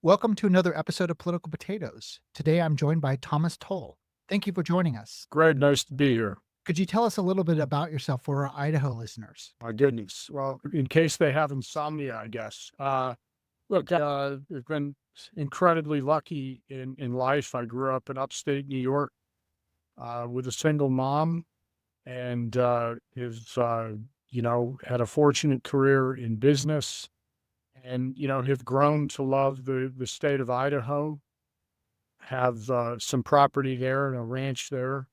Welcome to another episode of Political Potatoes. Today I'm joined by Thomas Tull. Thank you for joining us. Greg, nice to be here. Could you tell us a little bit about yourself for our Idaho listeners? My goodness. Well, in case they have insomnia, I guess. Look, I've been incredibly lucky in life. I grew up in upstate New York with a single mom and had a fortunate career in business and, have grown to love the state of Idaho, have some property there and a ranch there.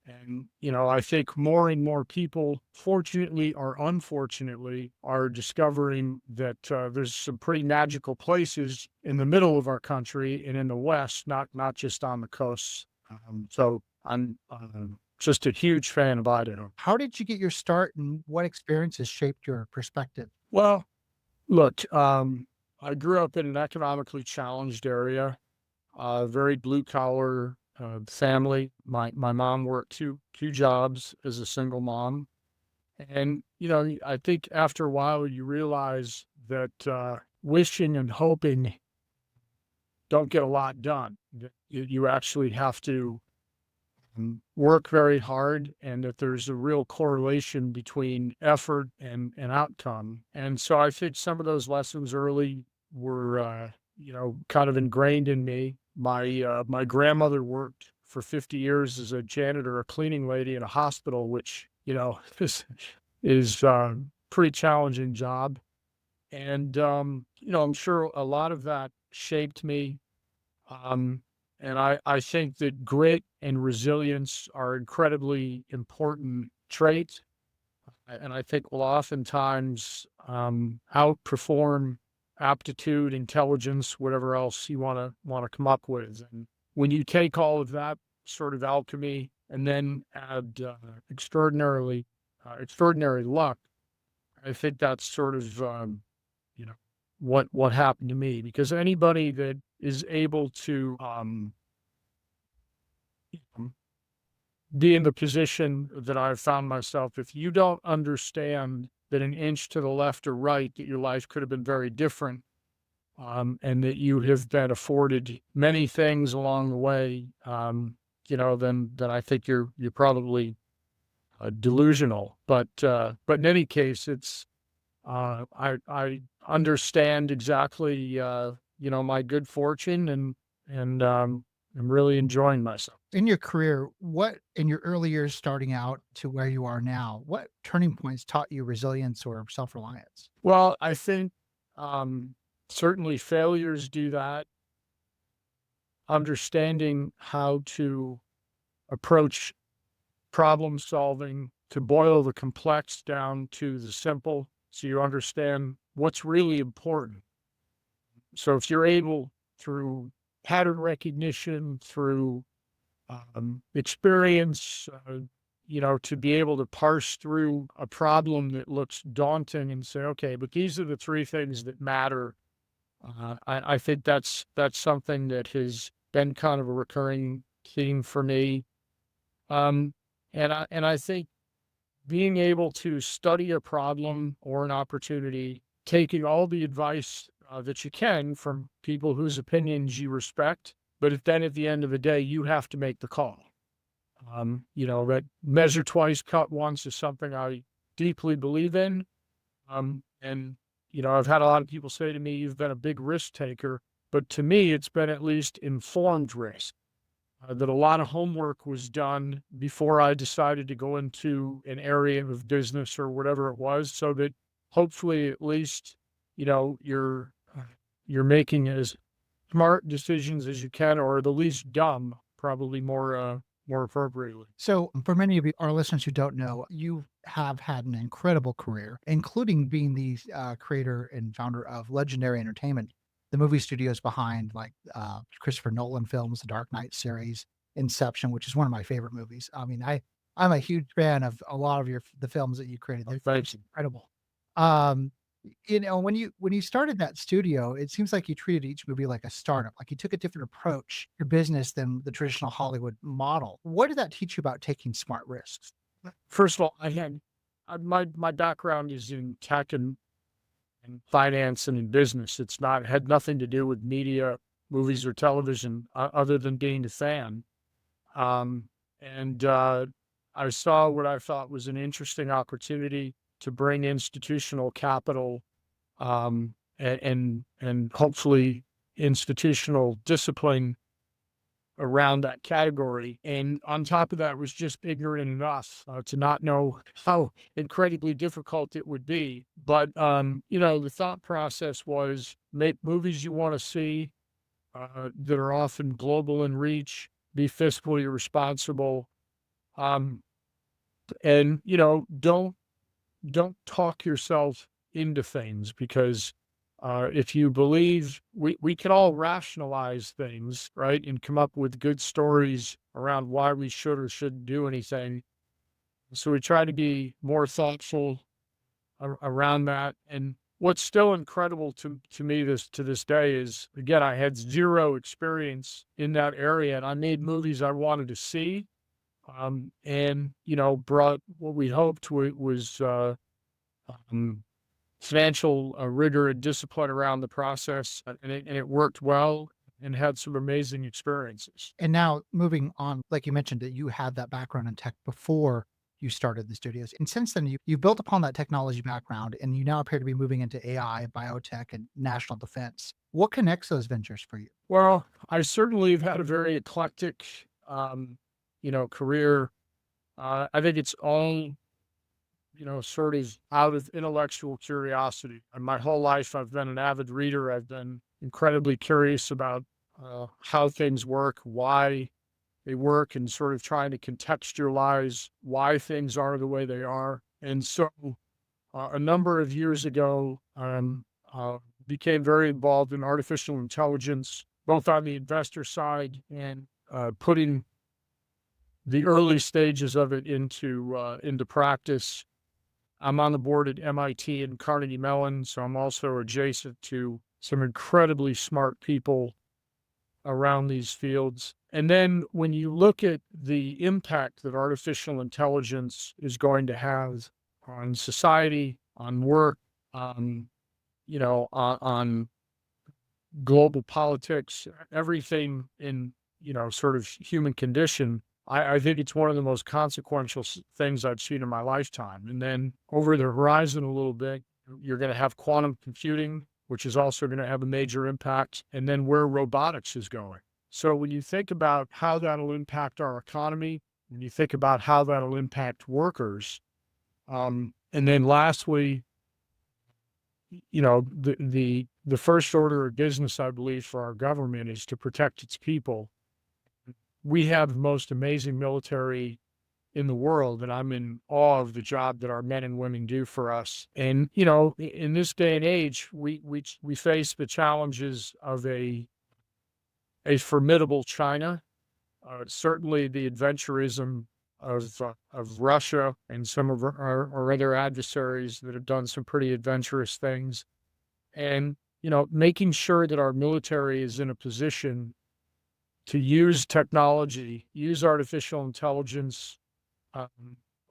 And, I think more and more people, fortunately or unfortunately, are discovering that there's some pretty magical places in the middle of our country and in the West, not just on the coasts. So I'm just a huge fan of Idaho. How did you get your start and what experiences shaped your perspective? Well, look, I grew up in an economically challenged area, very blue collar family. My mom worked two jobs as a single mom, and I think after a while you realize that wishing and hoping don't get a lot done. That you actually have to work very hard, and that there's a real correlation between effort and outcome. And so I think some of those lessons early were kind of ingrained in me. My grandmother worked for 50 years as a janitor, a cleaning lady in a hospital, which, is pretty challenging job. And, I'm sure a lot of that shaped me. And I think that grit and resilience are incredibly important traits. And I think will oftentimes outperform aptitude, intelligence, whatever else you wanna come up with. And when you take all of that sort of alchemy and then add extraordinary luck, I think that's sort of you know what happened to me. Because anybody that is able to be in the position that I've found myself, if you don't understand that an inch to the left or right, that your life could have been very different, and that you have been afforded many things along the way, then I think you're probably delusional. But in any case, it's I understand exactly my good fortune and I'm really enjoying myself. In your career, what in your early years starting out to where you are now, what turning points taught you resilience or self reliance? Well, I think, certainly failures do that. Understanding how to approach problem solving, to boil the complex down to the simple, so you understand what's really important. So if you're able, through pattern recognition, through experience, to be able to parse through a problem that looks daunting and say, okay, but these are the three things that matter. I think that's something that has been kind of a recurring theme for me. And I think being able to study a problem or an opportunity, taking all the advice that you can from people whose opinions you respect, but then at the end of the day, you have to make the call. That measure twice, cut once is something I deeply believe in. And I've had a lot of people say to me, "You've been a big risk taker," but to me, it's been at least informed risk. That a lot of homework was done before I decided to go into an area of business or whatever it was, so that hopefully at least, you're making as smart decisions as you can, or the least dumb, probably more appropriately. So, for many of you, our listeners who don't know, you have had an incredible career, including being the creator and founder of Legendary Entertainment, the movie studios behind Christopher Nolan films, the Dark Knight series, Inception, which is one of my favorite movies. I mean, I'm a huge fan of a lot of the films that you created. They're Thank just you. incredible. When you started that studio, it seems like you treated each movie like a startup, like you took a different approach to business than the traditional Hollywood model. What did that teach you about taking smart risks? First of all, my background is in tech in finance and in business. It's not had nothing to do with media, movies, or television, other than being a fan. Um, and I saw what I thought was an interesting opportunity to bring institutional capital, and hopefully institutional discipline around that category. And on top of that, was just ignorant enough to not know how incredibly difficult it would be. But the thought process was make movies you want to see, that are often global in reach, be fiscally responsible, um, and don't talk yourself into things, because if you believe we can all rationalize things, right, and come up with good stories around why we should or shouldn't do anything. So we try to be more thoughtful around that. And what's still incredible to me to this day is, again, I had zero experience in that area, and I made movies I wanted to see, and brought what we hoped was um, financial rigor and discipline around the process, and it worked well, and had some amazing experiences. And now moving on, like you mentioned that you had that background in tech before you started the studios. And since then, you built upon that technology background and you now appear to be moving into AI, biotech, and national defense. What connects those ventures for you? Well, I certainly have had a very eclectic, career. I think it's all, sort of out of intellectual curiosity. And my whole life, I've been an avid reader. I've been incredibly curious about how things work, why they work, and sort of trying to contextualize why things are the way they are. And so, a number of years ago, became very involved in artificial intelligence, both on the investor side and putting the early stages of it into practice. I'm on the board at MIT and Carnegie Mellon, so I'm also adjacent to some incredibly smart people around these fields. And then when you look at the impact that artificial intelligence is going to have on society, on work, on global politics, everything in, sort of human condition, I think it's one of the most consequential things I've seen in my lifetime. And then over the horizon a little bit, you're going to have quantum computing, which is also going to have a major impact, and then where robotics is going. So when you think about how that'll impact our economy, when you think about how that'll impact workers, and then lastly, the first order of business, I believe, for our government is to protect its people. We have the most amazing military in the world, and I'm in awe of the job that our men and women do for us. And in this day and age, we face the challenges of a formidable China, certainly the adventurism of Russia and some of our other adversaries that have done some pretty adventurous things, and making sure that our military is in a position to use technology, use artificial intelligence, um,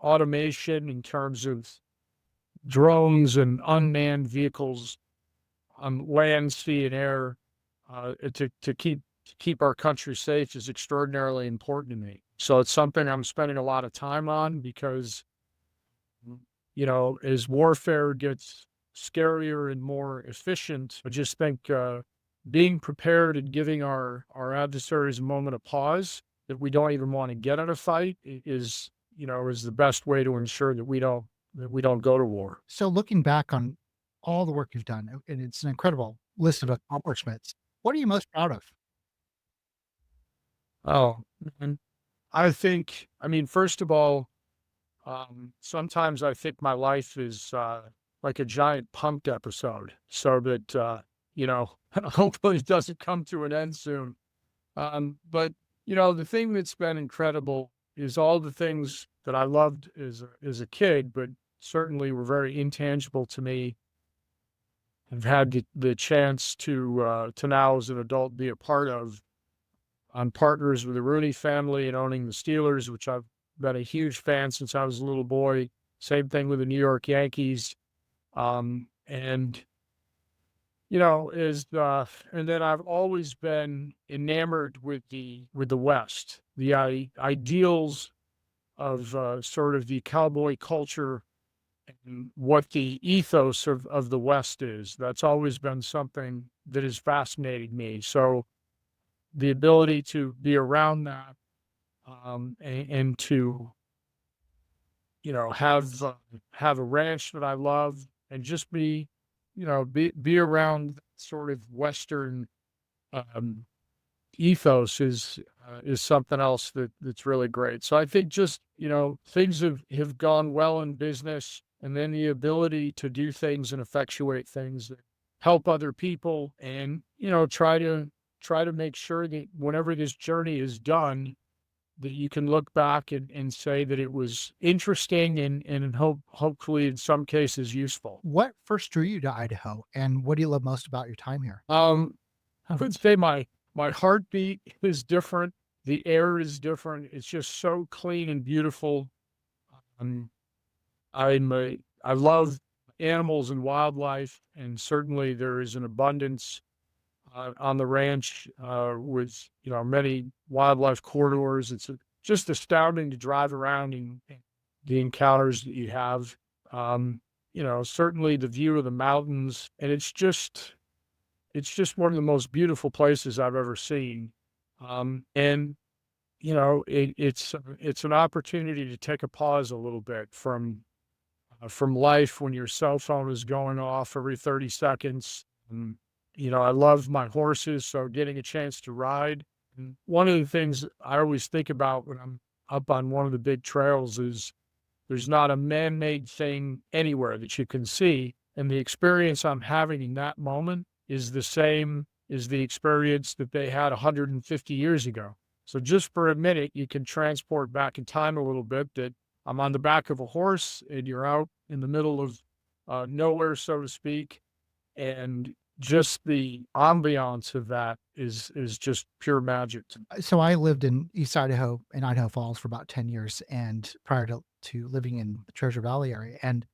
automation in terms of drones and unmanned vehicles on land, sea, and air, to keep our country safe is extraordinarily important to me. So it's something I'm spending a lot of time on because, as warfare gets scarier and more efficient, I just think being prepared and giving our adversaries a moment of pause that we don't even want to get in a fight is the best way to ensure that we don't go to war. So looking back on all the work you've done, and it's an incredible list of accomplishments, what are you most proud of? Oh, man. I mean, first of all, sometimes I think my life is like a giant pumped episode, so that hopefully it doesn't come to an end soon. But the thing that's been incredible is all the things that I loved as a kid, but certainly were very intangible to me. I've had the chance to now as an adult be a part of. I'm partners with the Rooney family and owning the Steelers, which I've been a huge fan since I was a little boy. Same thing with the New York Yankees. And and then I've always been enamored with the West, the ideals of sort of the cowboy culture and what the ethos of the West is. That's always been something that has fascinated me. So the ability to be around that, and to have a ranch that I love, and just be around sort of Western um, ethos is something else that's really great. So I think just things have gone well in business, and then the ability to do things and effectuate things that help other people, and try to make sure that whenever this journey is done, that you can look back and say that it was interesting, and hopefully in some cases useful. What first drew you to Idaho, and what do you love most about your time here? I would say my heartbeat is different. The air is different. It's just so clean and beautiful. Um, I love animals and wildlife, and certainly there is an abundance on the ranch, with many wildlife corridors. It's just astounding to drive around, and the encounters that you have. Certainly the view of the mountains, and it's just one of the most beautiful places I've ever seen. And it's an opportunity to take a pause a little bit from life when your cell phone is going off every 30 seconds. And, I love my horses, so getting a chance to ride. And one of the things I always think about when I'm up on one of the big trails is there's not a man-made thing anywhere that you can see, and the experience I'm having in that moment is the same as the experience that they had 150 years ago. So just for a minute, you can transport back in time a little bit, that I'm on the back of a horse and you're out in the middle of nowhere, so to speak, and just the ambiance of that is just pure magic to me. So I lived in East Idaho in Idaho Falls for about 10 years and prior to living in the Treasure Valley area. And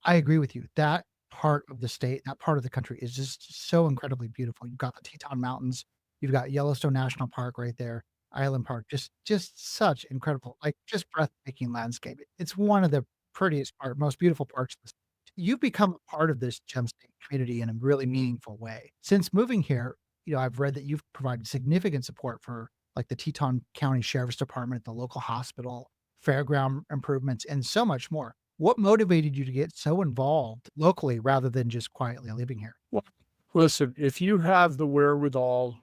I agree with you. That part of the state, that part of the country is just so incredibly beautiful. You've got the Teton Mountains, you've got Yellowstone National Park right there, Island Park, just such incredible, like just breathtaking landscape. It's one of the prettiest most beautiful parts of the state. You've become a part of this gem state community in a really meaningful way. Since moving here, I've read that you've provided significant support for like the Teton County Sheriff's Department, the local hospital, fairground improvements, and so much more. What motivated you to get so involved locally rather than just quietly living here? Well, listen, if you have the wherewithal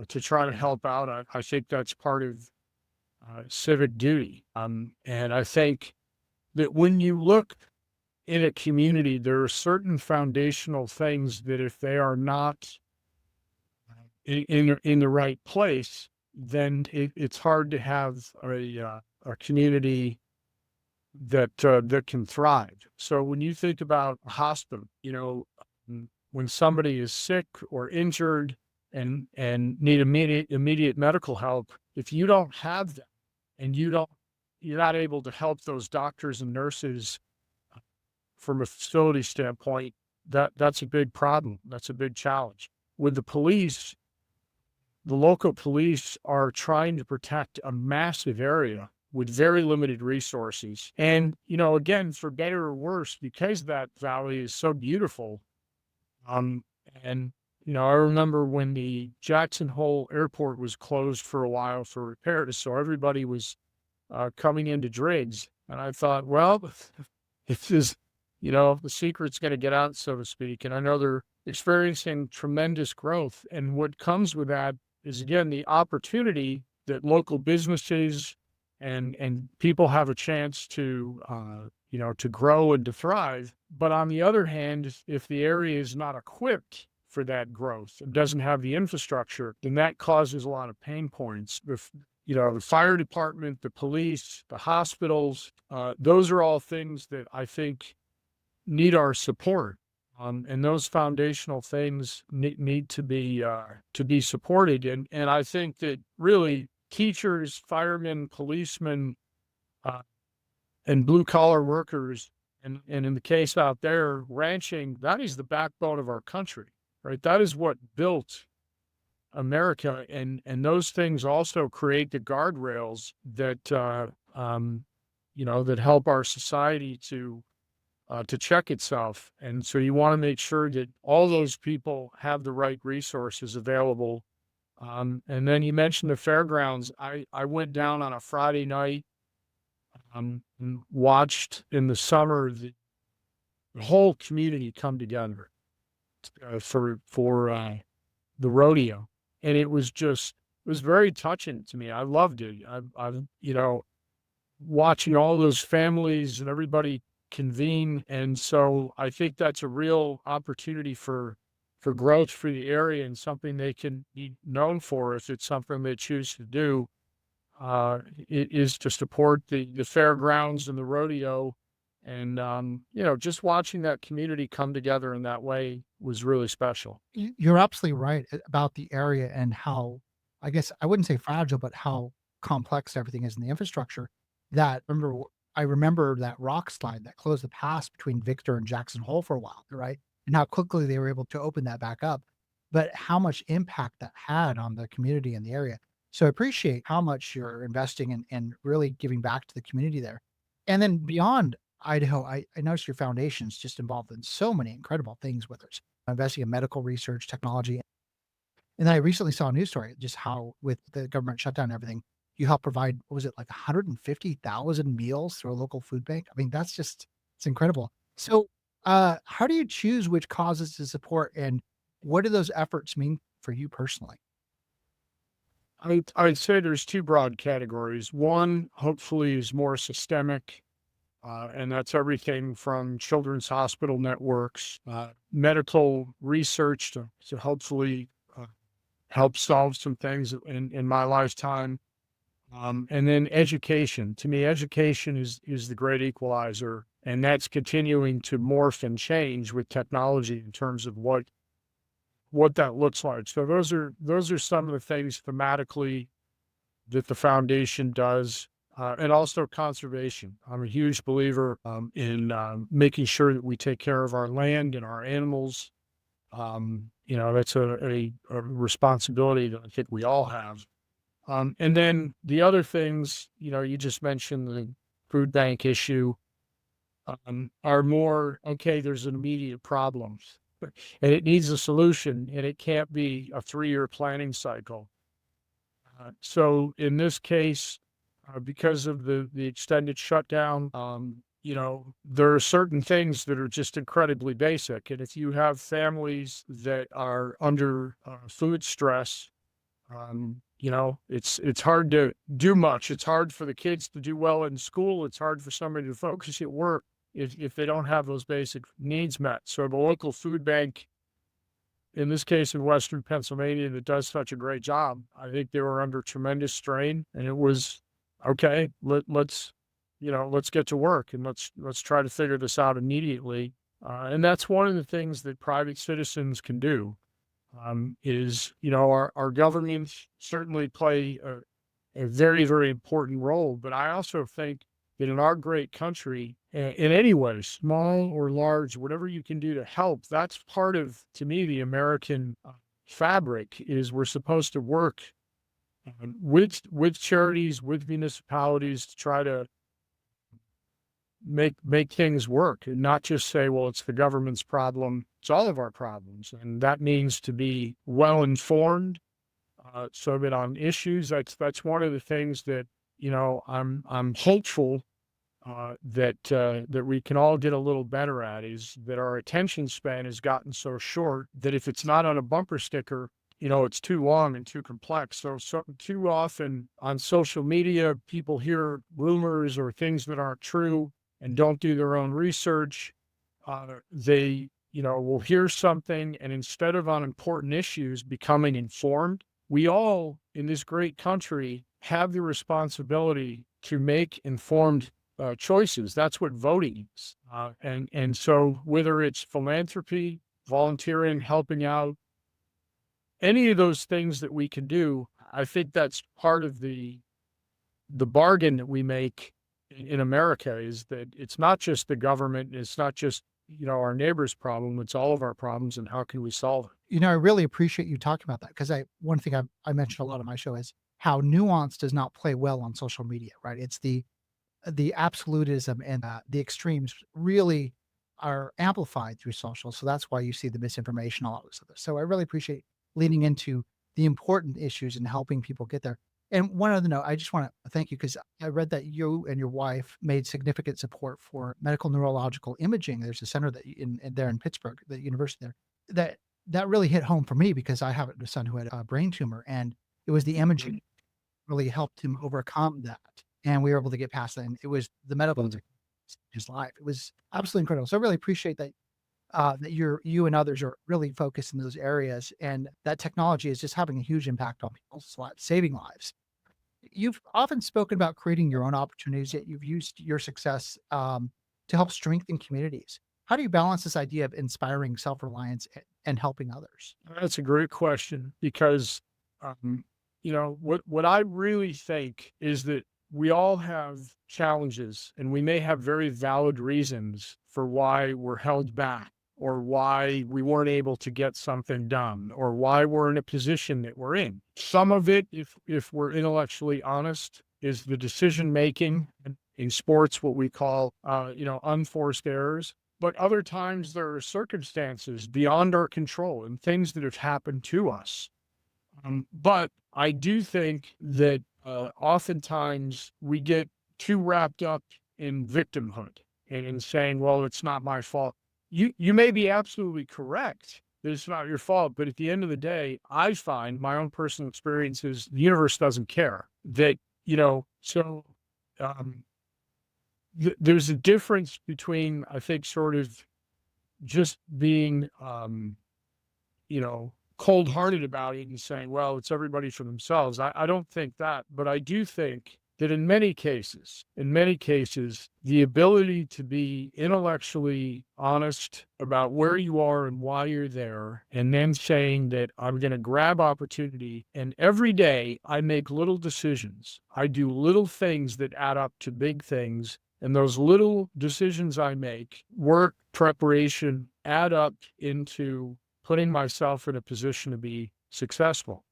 to try to help out, I think that's part of civic duty. And I think that when you look in a community, there are certain foundational things that if they are not in the right place, then it's hard to have a community that can thrive. So when you think about a hospital, when somebody is sick or injured and need immediate medical help, if you don't have that, and you're not able to help those doctors and nurses from a facility standpoint, that's a big problem. That's a big challenge. With the police, the local police are trying to protect a massive area with very limited resources. And, again, for better or worse, because that valley is so beautiful. Um, and, I remember when the Jackson Hole Airport was closed for a while for repairs, so everybody was coming into Driggs. And I thought, well, if this, the secret's going to get out, so to speak. And I know they're experiencing tremendous growth. And what comes with that is, again, the opportunity that local businesses and people have a chance to grow and to thrive. But on the other hand, if the area is not equipped for that growth, it doesn't have the infrastructure, then that causes a lot of pain points. The fire department, the police, the hospitals, those are all things that I think need our support. And those foundational things need to be supported. And I think that really teachers, firemen, policemen, uh, and blue collar workers, and in the case out there, ranching, that is the backbone of our country. right? That is what built America, and those things also create the guardrails that that help our society to check itself. And so you want to make sure that all those people have the right resources available. And then you mentioned the fairgrounds. I went down on a Friday night, and watched in the summer the whole community come together for the rodeo, and it was very touching to me. I loved it. Watching all those families and everybody convene, and so I think that's a real opportunity for growth for the area and something they can be known for if it's something they choose to do. It is to support the fairgrounds and the rodeo, and just watching that community come together in that way was really special. You're absolutely right about the area and how, I guess I wouldn't say fragile, but how complex everything is in the infrastructure. I remember that rock slide that closed the pass between Victor and Jackson Hole for a while, right? And how quickly they were able to open that back up, but how much impact that had on the community in the area. So I appreciate how much you're investing in and really giving back to the community there. And then beyond Idaho, I noticed your foundation's just involved in so many incredible things, whether it's investing in medical research, technology. And then I recently saw a news story, just how with the government shutdown and everything, you help provide, what was it, like 150,000 meals through a local food bank? I mean, it's incredible. So, how do you choose which causes to support, and what do those efforts mean for you personally? I'd say there's two broad categories. One, hopefully, is more systemic, and that's everything from children's hospital networks, medical research to hopefully help solve some things in my lifetime. And then education. To me, education is the great equalizer, and that's continuing to morph and change with technology in terms of what that looks like. So those are some of the things thematically that the foundation does, and also conservation. I'm a huge believer in making sure that we take care of our land and our animals. That's a responsibility that I think we all have. And then the other things, you just mentioned the food bank issue, are more, okay, there's an immediate problem and it needs a solution, and it can't be a 3-year planning cycle. So in this case, because of the extended shutdown, there are certain things that are just incredibly basic. And if you have families that are under food stress, it's hard to do much. It's hard for the kids to do well in school. It's hard for somebody to focus at work if they don't have those basic needs met. So the local food bank, in this case in Western Pennsylvania, that does such a great job, I think they were under tremendous strain, and it was okay. Let's get to work, and let's try to figure this out immediately. And that's one of the things that private citizens can do. Our governments certainly play a very, very important role, but I also think that in our great country, in any way, small or large, whatever you can do to help, that's part of, to me, the American fabric. Is we're supposed to work with charities, with municipalities to try to make things work, and not just say, well, it's the government's problem. It's all of our problems. And that means to be well informed, so that on issues, that's one of the things that, I'm hopeful that we can all get a little better at, is that our attention span has gotten so short that if it's not on a bumper sticker, it's too long and too complex. So too often on social media, people hear rumors or things that aren't true and don't do their own research. They, will hear something, and instead of on important issues becoming informed, we all in this great country have the responsibility to make informed choices. That's what voting is. And so whether it's philanthropy, volunteering, helping out, any of those things that we can do, I think that's part of the bargain that we make in America, is that it's not just the government, it's not just, our neighbor's problem. It's all of our problems, and how can we solve it? I really appreciate you talking about that because one thing I mentioned a lot on my show is how nuance does not play well on social media, right? It's the absolutism and the extremes really are amplified through social. So that's why you see the misinformation, all of this other. So I really appreciate leaning into the important issues and helping people get there. And one other note, I just want to thank you because I read that you and your wife made significant support for medical neurological imaging. There's a center that in there in Pittsburgh, the university there, that really hit home for me because I have a son who had a brain tumor, and it was the imaging really helped him overcome that, and we were able to get past that, and it was the medical Mhm. his life. It was absolutely incredible. So I really appreciate that, that you and others are really focused in those areas, and that technology is just having a huge impact on people's lives, saving lives. You've often spoken about creating your own opportunities, yet you've used your success, to help strengthen communities. How do you balance this idea of inspiring self-reliance and helping others? That's a great question because, what I really think is that we all have challenges, and we may have very valid reasons for why we're held back, or why we weren't able to get something done, or why we're in a position that we're in. Some of it, if we're intellectually honest, is the decision making in sports, what we call, unforced errors. But other times there are circumstances beyond our control and things that have happened to us. But I do think that oftentimes we get too wrapped up in victimhood and in saying, "Well, it's not my fault." You may be absolutely correct that it's not your fault, but at the end of the day, I find my own personal experience is the universe doesn't care. That so um, there's a difference between, I think, sort of just being, cold-hearted about it and saying, well, it's everybody for themselves. I don't think that, but I do think that in many cases, the ability to be intellectually honest about where you are and why you're there, and then saying that I'm going to grab opportunity, and every day I make little decisions. I do little things that add up to big things. And those little decisions I make, work, preparation, add up into putting myself in a position to be successful.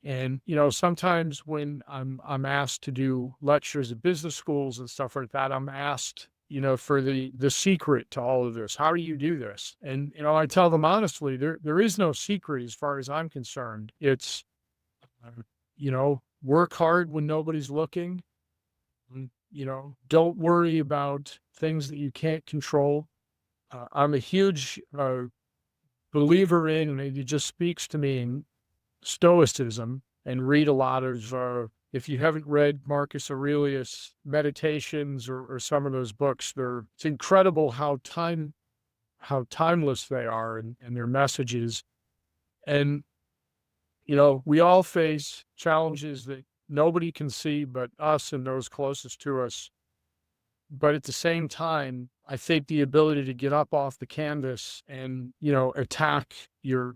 And, sometimes when I'm asked to do lectures at business schools and stuff like that, I'm asked, for the secret to all of this. How do you do this? And, I tell them honestly, there is no secret as far as I'm concerned. It's, work hard when nobody's looking. Don't worry about things that you can't control. I'm a huge believer in, and it just speaks to me, in stoicism, and read a lot of, if you haven't read Marcus Aurelius' Meditations or some of those books, it's incredible how timeless they are, and their messages. And, we all face challenges that nobody can see but us and those closest to us. But at the same time, I think the ability to get up off the canvas and, attack your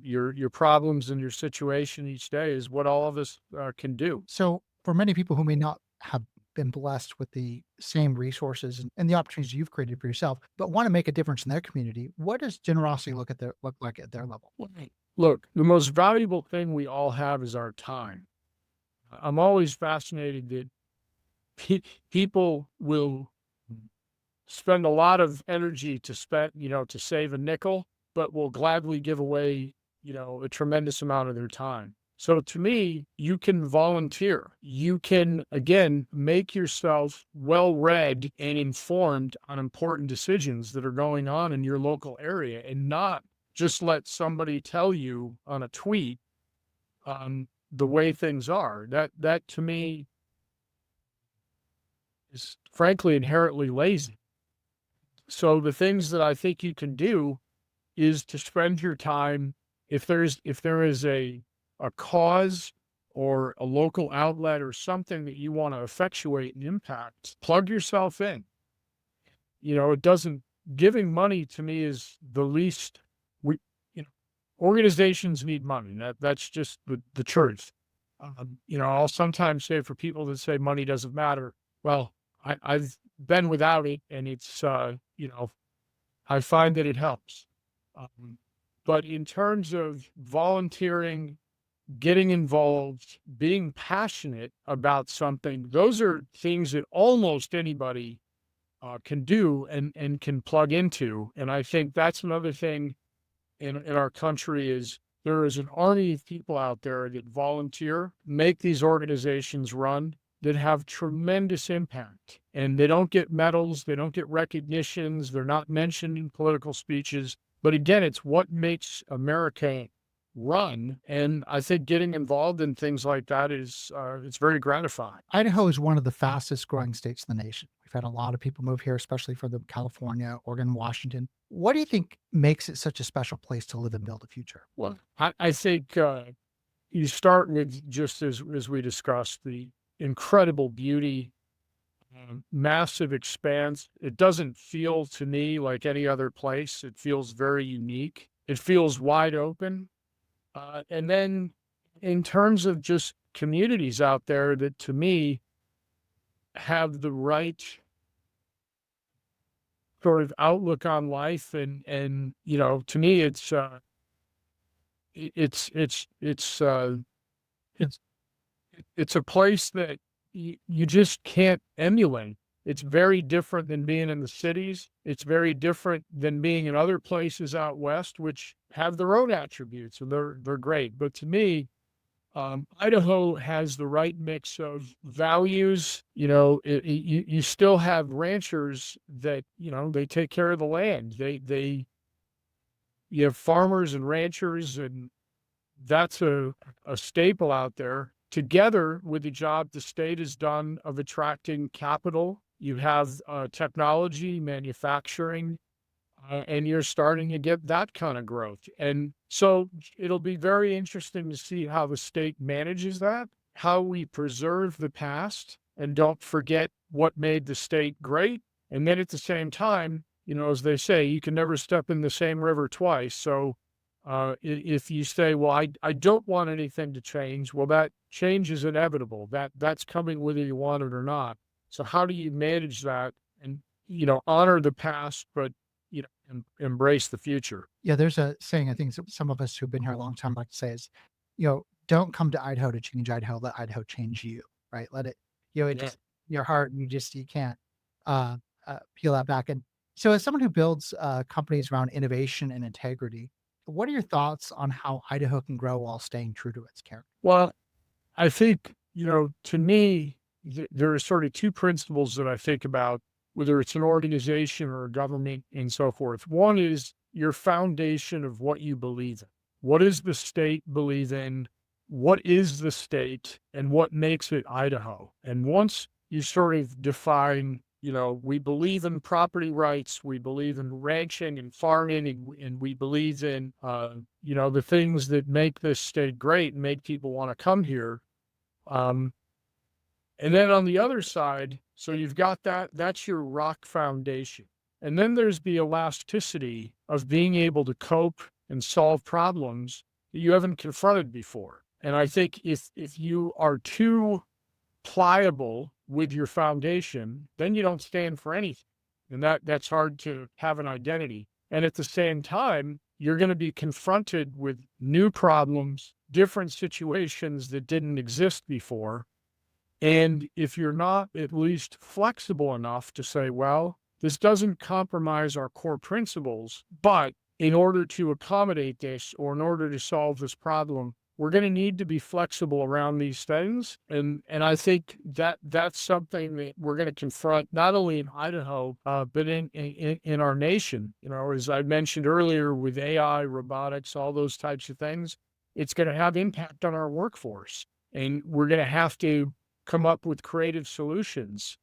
problems and your situation each day is what all of us can do. So, for many people who may not have been blessed with the same resources and the opportunities you've created for yourself, but want to make a difference in their community, what does generosity look like at their level? Right. Look, the most valuable thing we all have is our time. I'm always fascinated that people will spend a lot of energy to save a nickel, but will gladly give away, a tremendous amount of their time. So to me, you can volunteer. You can, again, make yourself well read and informed on important decisions that are going on in your local area, and not just let somebody tell you on a tweet the way things are. That to me is frankly inherently lazy. So the things that I think you can do is to spend your time, if there is a cause or a local outlet or something that you want to effectuate and impact, plug yourself in. It doesn't Giving money to me is the least. We you know Organizations need money. That's just the truth. I'll sometimes say, for people that say money doesn't matter, well, I've been without it, and it's I find that it helps. Um, but in terms of volunteering, getting involved, being passionate about something, those are things that almost anybody can do and can plug into. And I think that's another thing in our country is there is an army of people out there that volunteer, make these organizations run that have tremendous impact. And they don't get medals, they don't get recognitions, they're not mentioned in political speeches. But again, it's what makes America run. And I think getting involved in things like that is it's very gratifying. Idaho is one of the fastest growing states in the nation. We've had a lot of people move here, especially from the California, Oregon, Washington. What do you think makes it such a special place to live and build a future? Well, I think you start with just as we discussed the incredible beauty, massive expanse. It doesn't feel to me like any other place. It feels very unique. It feels wide open. And then in terms of just communities out there that to me have the right sort of outlook on life and to me it's it's it's a place that you just can't emulate. It's very different than being in the cities. It's very different than being in other places out west, which have their own attributes, and they're great. But to me, Idaho has the right mix of values. You still have ranchers that they take care of the land. You have farmers and ranchers, and that's a staple out there. Together with the job the state has done of attracting capital, you have technology, manufacturing, and you're starting to get that kind of growth. And so it'll be very interesting to see how the state manages that, how we preserve the past and don't forget what made the state great. And then at the same time, as they say, you can never step in the same river twice. So if you say, well, I don't want anything to change, well, that change is inevitable. That's coming whether you want it or not. So how do you manage that and, honor the past, but, embrace the future? Yeah, there's a saying I think some of us who've been here a long time like to say is, don't come to Idaho to change Idaho, let Idaho change you, right? Let it, Yeah. it's your heart and you can't uh, peel that back. And so as someone who builds companies around innovation and integrity, what are your thoughts on how Idaho can grow while staying true to its character? Well, I think, to me, there are sort of two principles that I think about, whether it's an organization or a government and so forth. One is your foundation of what you believe in. What does the state believe in? What is the state and what makes it Idaho? And once you sort of define, we believe in property rights, we believe in ranching and farming, and we believe in, the things that make this state great and make people want to come here. Um, and then on the other side, so you've got that's your rock foundation. And then there's the elasticity of being able to cope and solve problems that you haven't confronted before. And I think if you are too pliable with your foundation, then you don't stand for anything. And that's hard to have an identity. And at the same time, you're going to be confronted with new problems, different situations that didn't exist before. And if you're not at least flexible enough to say, well, this doesn't compromise our core principles, but in order to accommodate this or in order to solve this problem, we're going to need to be flexible around these things. And I think that's something that we're going to confront not only in Idaho, but in our nation. As I mentioned earlier, with AI, robotics, all those types of things, it's going to have impact on our workforce. And we're going to have to come up with creative solutions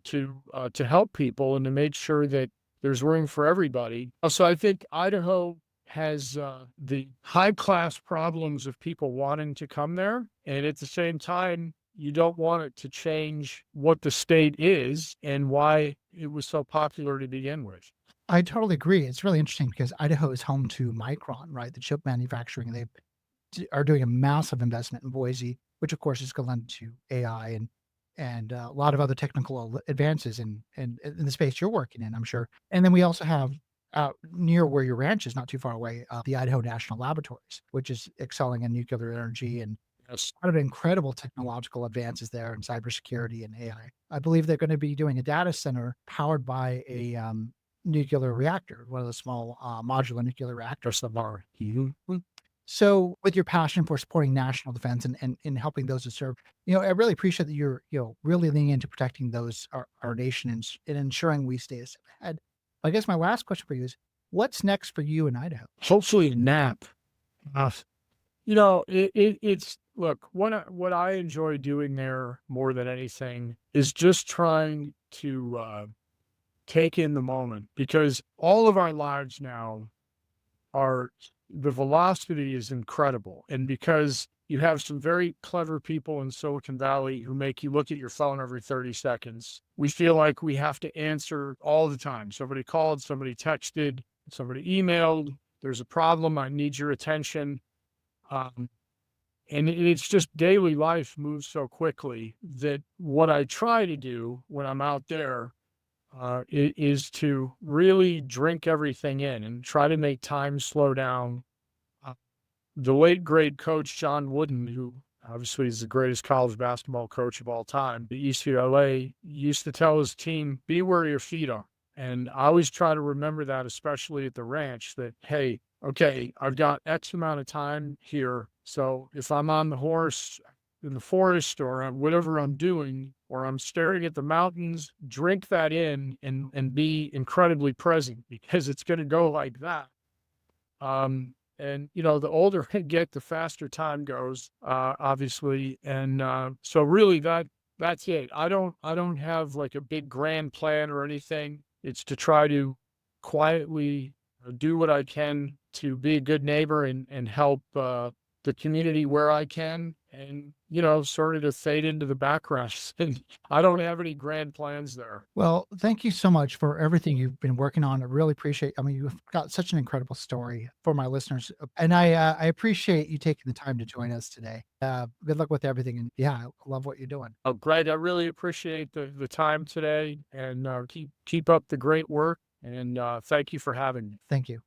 to help people and to make sure that there's room for everybody. So I think Idaho has the high class problems of people wanting to come there. And at the same time, you don't want it to change what the state is and why it was so popular to begin with. I totally agree. It's really interesting because Idaho is home to Micron, right? The chip manufacturing. They are doing a massive investment in Boise, which of course is going to lend to AI and a lot of other technical advances in the space you're working in, I'm sure. And then we also have near where your ranch is, not too far away, the Idaho National Laboratories, which is excelling in nuclear energy and Yes. lot of incredible technological advances there in cybersecurity and AI. I believe they're going to be doing a data center powered by a nuclear reactor, one of the small modular nuclear reactors. Yes, the bar. Mhm. So, with your passion for supporting national defense and helping those who serve, I really appreciate that you're really leaning into protecting those our nation and ensuring we stay ahead. I guess my last question for you is, what's next for you in Idaho? Hopefully a nap. Uh, it's look, what I enjoy doing there more than anything is just trying to take in the moment, because all of our lives now are the velocity is incredible. And because you have some very clever people in Silicon Valley who make you look at your phone every 30 seconds, we feel like we have to answer all the time. Somebody called, somebody texted, somebody emailed, there's a problem, I need your attention. Um, and it's just daily life moves so quickly that what I try to do when I'm out there is to really drink everything in and try to make time slow down. Uh, the late great coach John Wooden, who obviously is the greatest college basketball coach of all time, the UCLA, used to tell his team, "Be where your feet are." And I always try to remember that, especially at the ranch, that, hey, okay, I've got X amount of time here. So if I'm on the horse in the forest or whatever I'm doing, or I'm staring at the mountains, drink that in and be incredibly present, because it's going to go like that. And the older I get, the faster time goes, obviously. And so really that's it. I don't have like a big grand plan or anything. It's to try to quietly do what I can to be a good neighbor and help the community where I can, and sort of to fade into the background. And I don't have any grand plans there. Well, thank you so much for everything you've been working on. I really appreciate. I mean, you've got such an incredible story for my listeners, and I appreciate you taking the time to join us today. Good luck with everything, and yeah, I love what you're doing. Oh, Greg, I really appreciate the time today, and keep up the great work. And thank you for having me. Thank you.